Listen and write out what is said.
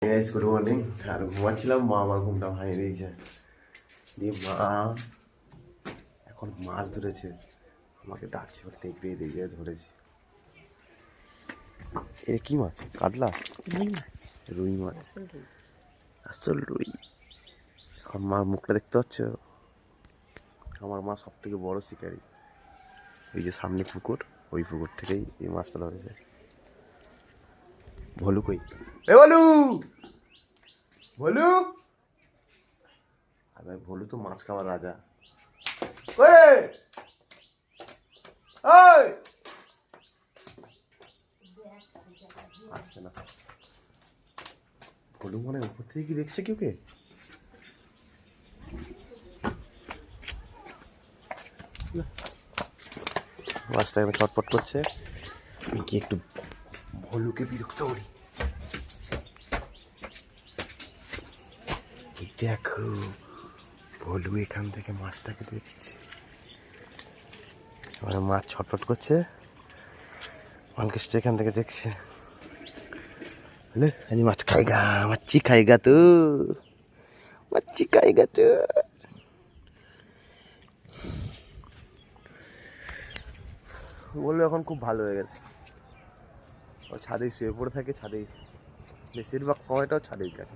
Guys good morning. আর ঘুমাচ্ছিলাম, মা আমার ঘুমটা ভাঙিয়ে দিয়েছে। দিয়ে মা এখন মাছ ধরেছে, আমাকে ডাকছে, দেখবে দেখবে ধরেছে। এ কি মাছ? কাতলা? রুই মাছ, আসল রুই। আমার মার মুখটা দেখতে পাচ্ছ? আমার মা সব থেকে বড় শিকারী। ওই যে সামনে পুকুর, ওই পুকুর থেকেই এই মাছটা ধরেছে। ভলু কই? এ ভলু, ভলু! আরে ভলু তো মাছ খাওয়ার রাজা। আসছে না। ভলু মনে উপর থেকে কি দেখছে কেউকে? মাছটা এখানে ছটপট করছে। আমি কি একটু ভলুকে বিরক্ত করি। দেখো, ভলু এখান থেকে মাছটাকে দেখছে। এবার মাছ ছটফট করছে, মালকেশটা এখান থেকে দেখছে। আমি মাছ খাইগা, মাছি খাইগা তো, মাছি খাইগা তো। বললো এখন খুব ভালো হয়ে গেছে। ও ছাদেই শুয়ে পড়ে থাকে, ছাদেই বেশিরভাগ সময়টাও ছাদেই কাটে।